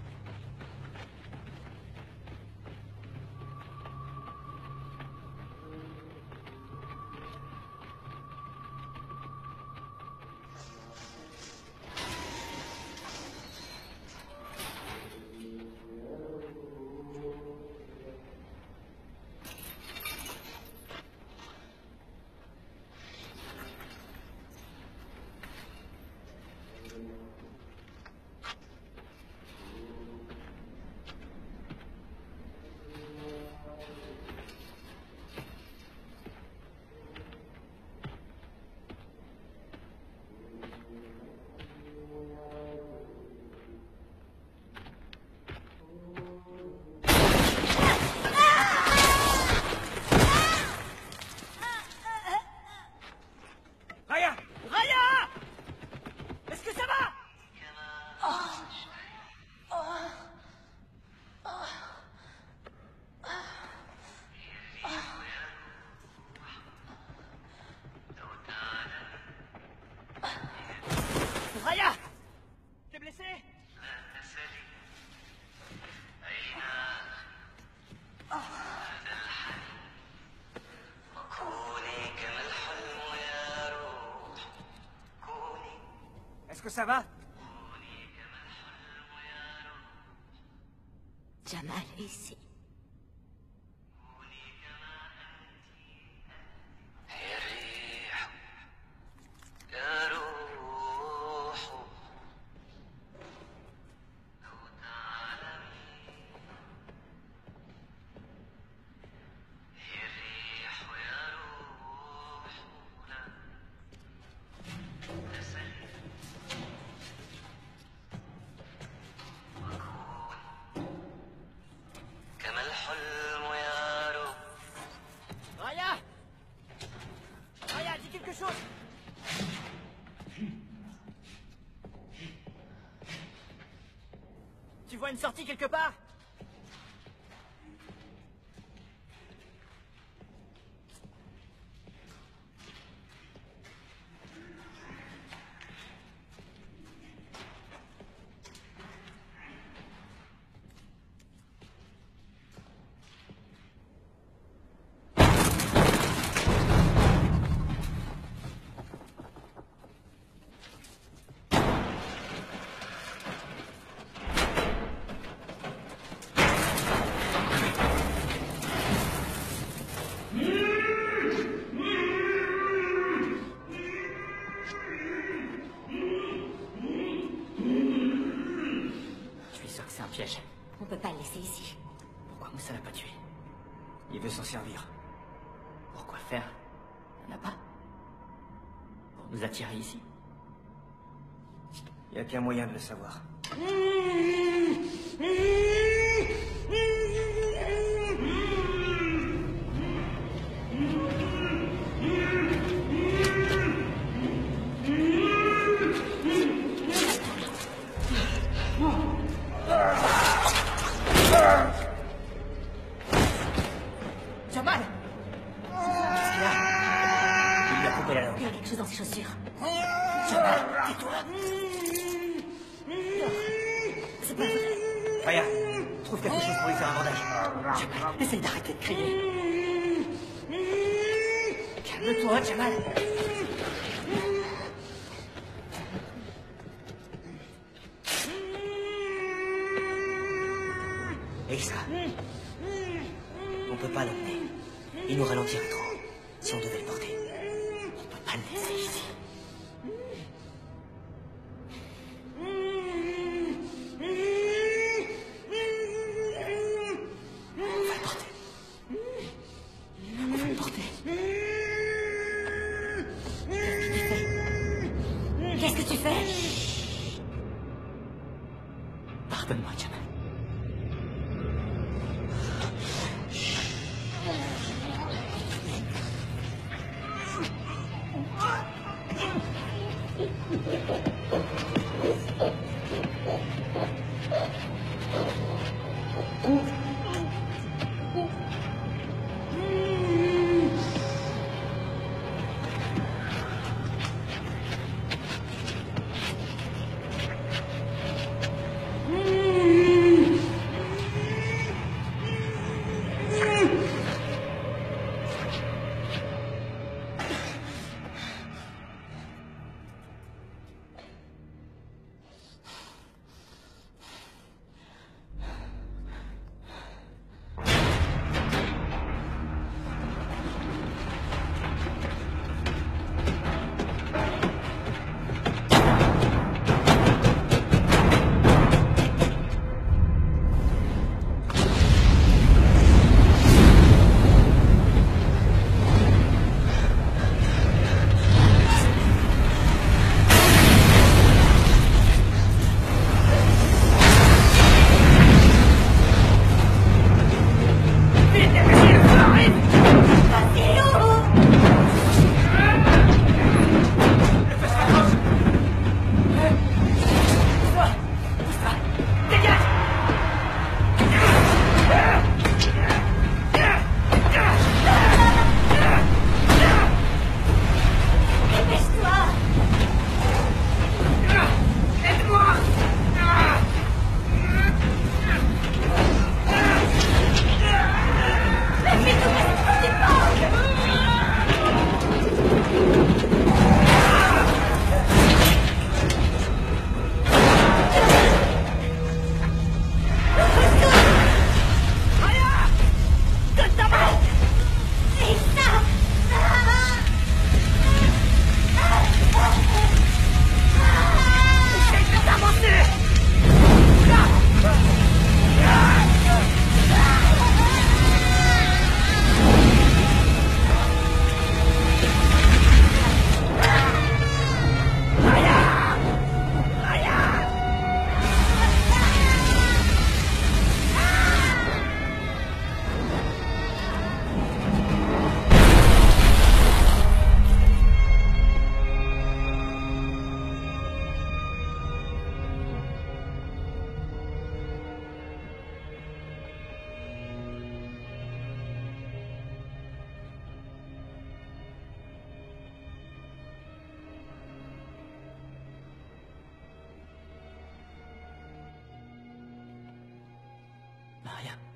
Est-ce que ça va? Jamal est ici. Tu vois une sortie quelque part? Piège. On peut pas le laisser ici. Pourquoi Moussa l'a pas tué? Il veut s'en servir. Pourquoi faire? Il n'y en a pas. Pour nous attirer ici. Il n'y a qu'un moyen de le savoir. Jamal! Qu'est-ce qu'il a? Il lui a coupé la langue. Il y a quelque chose dans ses chaussures. Jamal, tais-toi. C'est pas vrai. Raya, trouve quelque chose pour lui faire un bandage. Jamal, essaye d'arrêter de crier. Calme-toi, Jamal. Et ça, on peut pas l'emmener. Il nous ralentirait trop, si on devait le porter. On peut pas le laisser ici. On va le porter. On va le porter. Qu'est-ce que tu fais? Pardonne-moi, Jamal.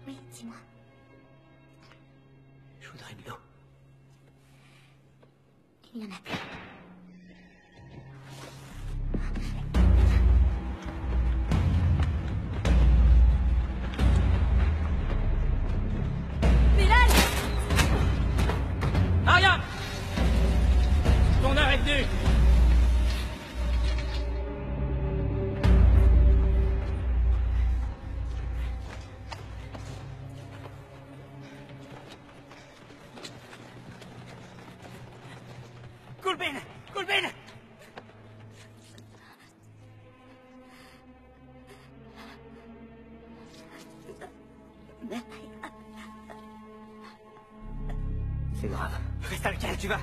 Oui, dis-moi. Je voudrais de l'eau. Il n'y en a plus. Bilal! Aria! Ton heure est venue! Gulben! Gulben! C'est grave. Reste à lequel tu vas?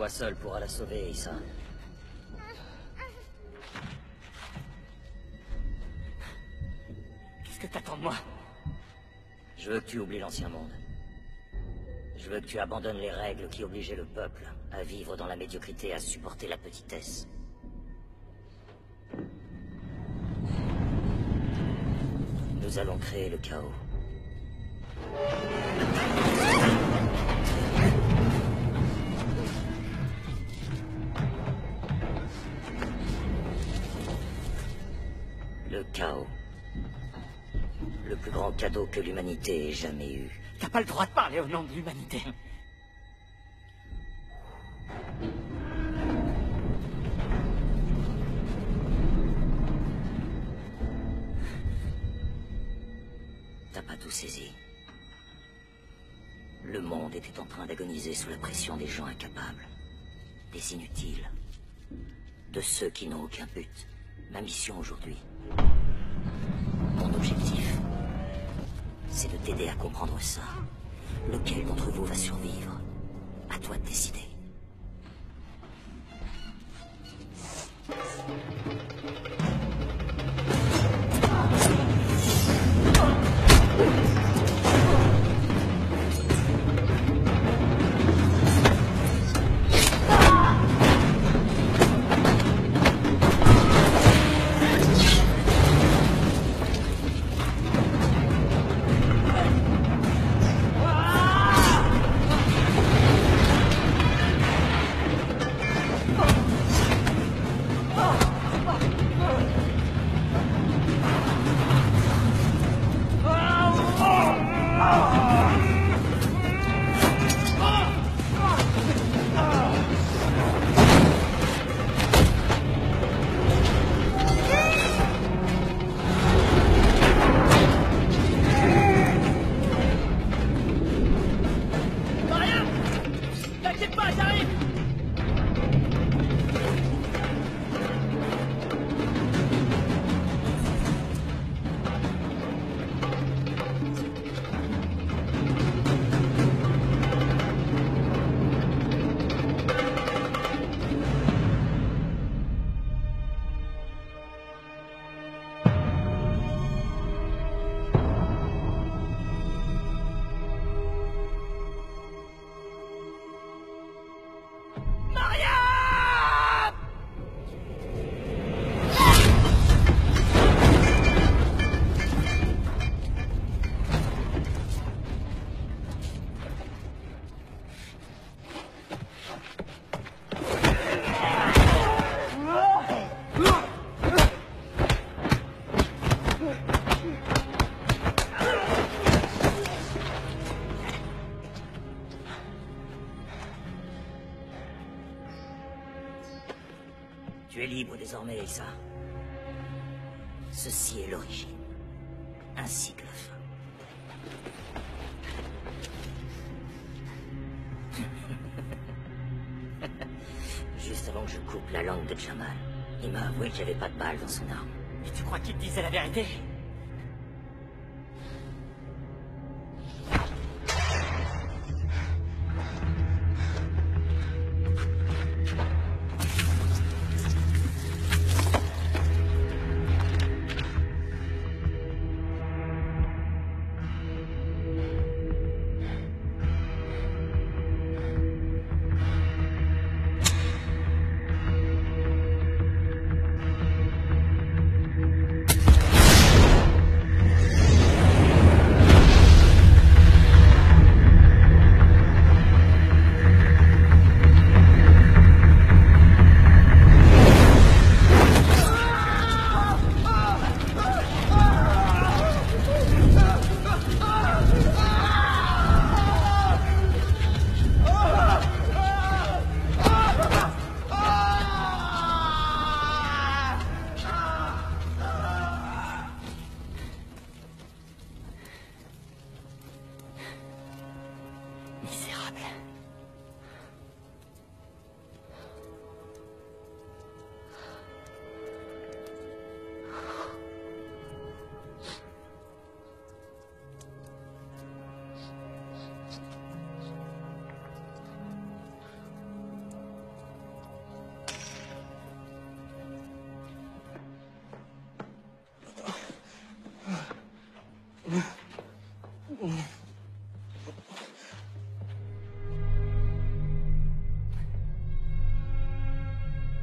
Toi seul pourras la sauver, Issa. Qu'est-ce que t'attends de moi? Je veux que tu oublies l'ancien monde. Je veux que tu abandonnes les règles qui obligeaient le peuple à vivre dans la médiocrité, à supporter la petitesse. Nous allons créer le chaos. Le chaos. Le plus grand cadeau que l'humanité ait jamais eu. T'as pas le droit de parler au nom de l'humanité. T'as pas tout saisi. Le monde était en train d'agoniser sous la pression des gens incapables, des inutiles, de ceux qui n'ont aucun but. Ma mission aujourd'hui, mon objectif, c'est de t'aider à comprendre ça. Lequel d'entre vous va survivre? À toi de décider. Désormais, Elsa, ceci est l'origine, ainsi que la fin. Juste avant que je coupe la langue de Jamal, il m'a avoué que j'avais pas de balle dans son arme. Et tu crois qu'il te disait la vérité?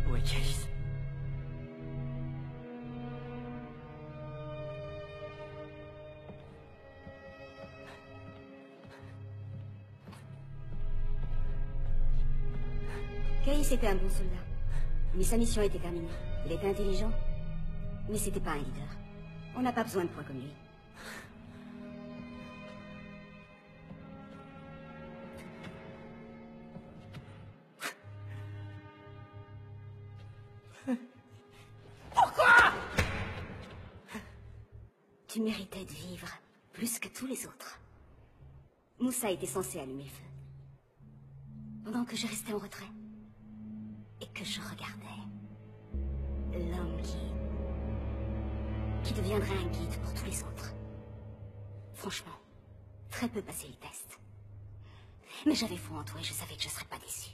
Où est Calice? Calice était un bon soldat, mais sa mission était terminée. Il était intelligent, mais c'était pas un leader. On n'a pas besoin de poids comme lui. Pourquoi? Tu méritais de vivre plus que tous les autres. Moussa était censé allumer le feu. Pendant que je restais en retrait. Et que je regardais. L'homme qui deviendrait un guide pour tous les autres. Franchement, très peu passé le test. Mais j'avais foi en toi et je savais que je serais pas déçu.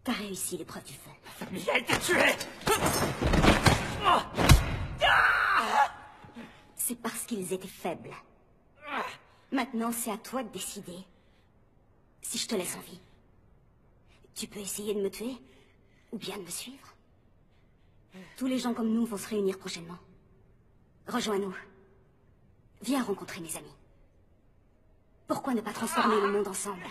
T'as réussi l'épreuve du feu. Ma famille a été tuée! C'est parce qu'ils étaient faibles. Maintenant, c'est à toi de décider si je te laisse en vie. Tu peux essayer de me tuer, ou bien de me suivre. Tous les gens comme nous vont se réunir prochainement. Rejoins-nous. Viens rencontrer mes amis. Pourquoi ne pas transformer le monde ensemble?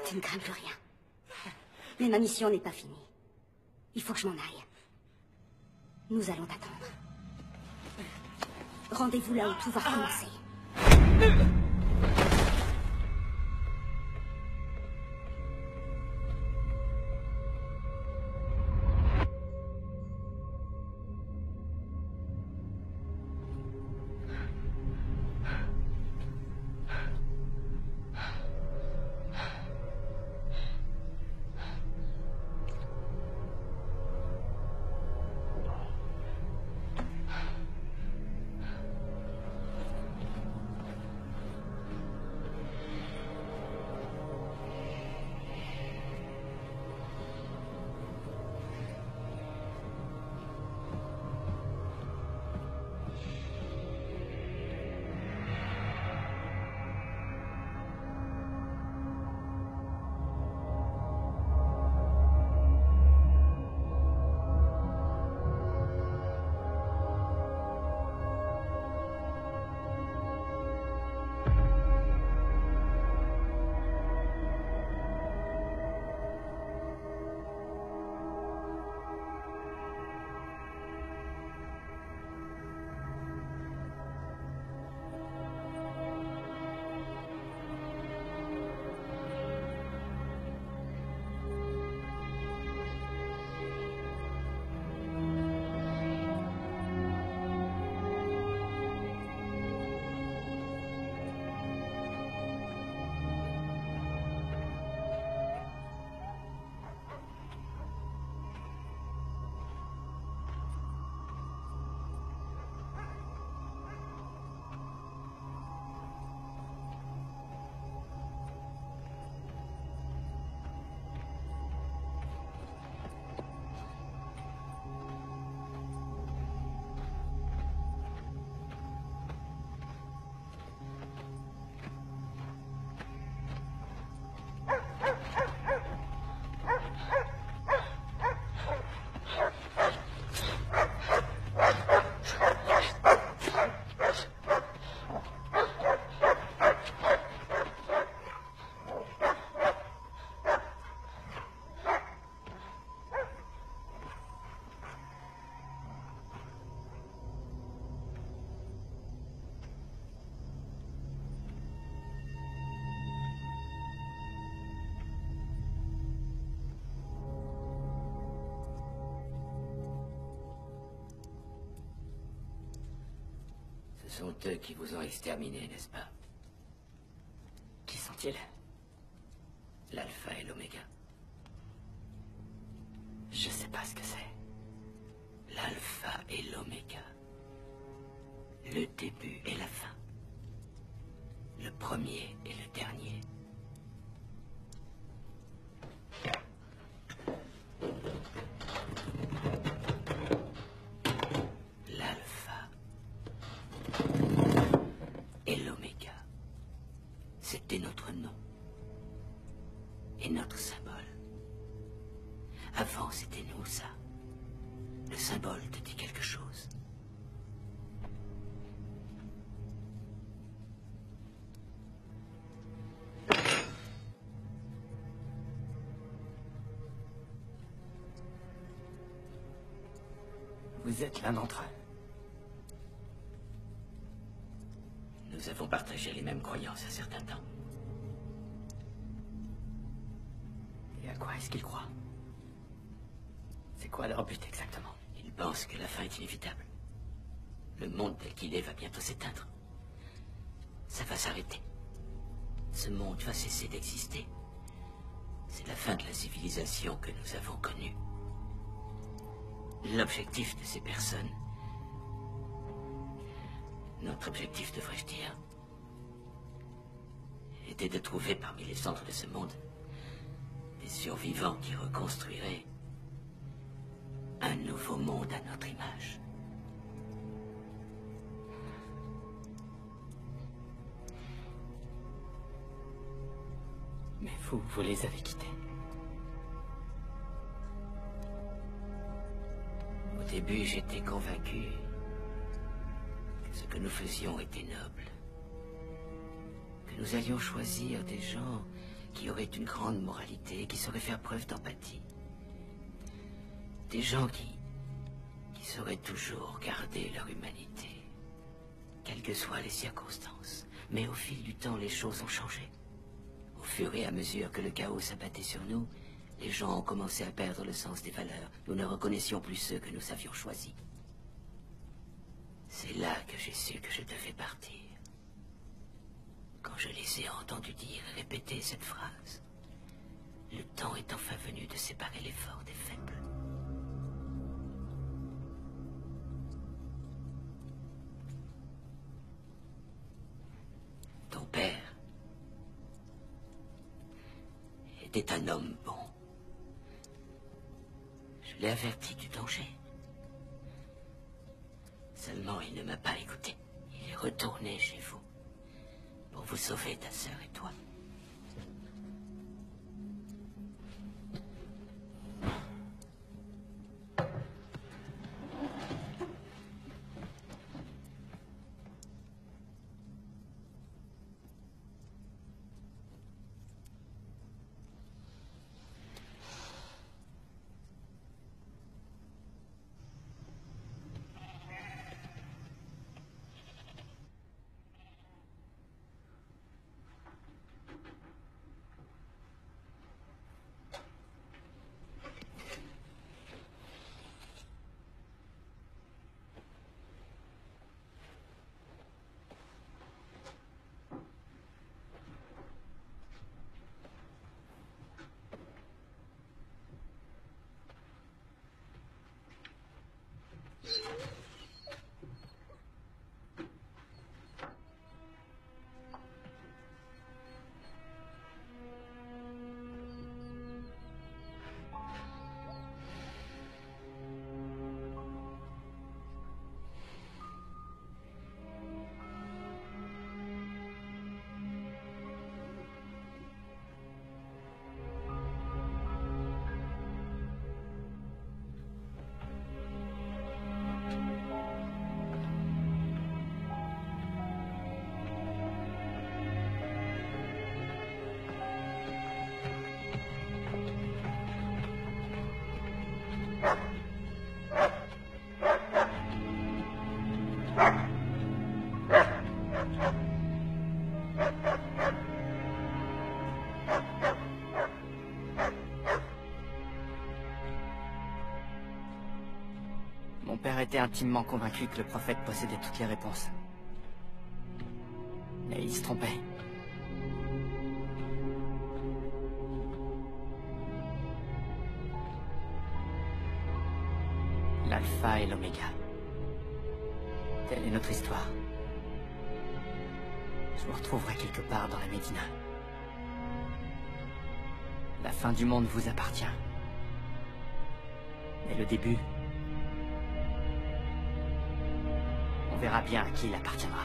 Tu ne crains plus rien. Mais ma mission n'est pas finie. Il faut que je m'en aille. Nous allons t'attendre. Rendez-vous là où tout va commencer. sont eux qui vous ont exterminé, n'est-ce pas? Qui sont-ils? L'alpha et l'oméga. Je sais pas ce que c'est. L'alpha et l'oméga. Le début et la fin. Le premier et le dernier. L'alpha et l'oméga. C'était notre nom. Et notre symbole. Avant, c'était nous, ça. Le symbole te dit quelque chose. Vous êtes l'un d'entre eux. Nous avons partagé les mêmes croyances à certains temps. Et à quoi est-ce qu'ils croient? C'est quoi leur but exactement? Ils pensent que la fin est inévitable. Le monde tel qu'il est va bientôt s'éteindre. Ça va s'arrêter. Ce monde va cesser d'exister. C'est la fin de la civilisation que nous avons connue. L'objectif de ces personnes... Notre objectif, devrais-je dire, était de trouver parmi les centres de ce monde des survivants qui reconstruiraient un nouveau monde à notre image. Mais vous les avez quittés. Au début, j'étais convaincu que ce que nous faisions était noble. Que nous allions choisir des gens qui auraient une grande moralité, qui sauraient faire preuve d'empathie. Des gens qui sauraient toujours garder leur humanité, quelles que soient les circonstances. Mais au fil du temps, les choses ont changé. Au fur et à mesure que le chaos s'abattait sur nous, les gens ont commencé à perdre le sens des valeurs. Nous ne reconnaissions plus ceux que nous avions choisis. C'est là que j'ai su que je devais partir. Quand je les ai entendus dire et répéter cette phrase, le temps est enfin venu de séparer les forts des faibles. Ton père était un homme bon. Je l'ai averti du danger. Seulement, il ne m'a pas écouté. Il est retourné chez vous pour vous sauver, ta sœur et toi. Mon père était intimement convaincu que le prophète possédait toutes les réponses. Mais il se trompait. L'alpha et l'oméga. Telle est notre histoire. Je vous retrouverai quelque part dans la Médina. La fin du monde vous appartient. Mais le début... on verra bien à qui il appartiendra.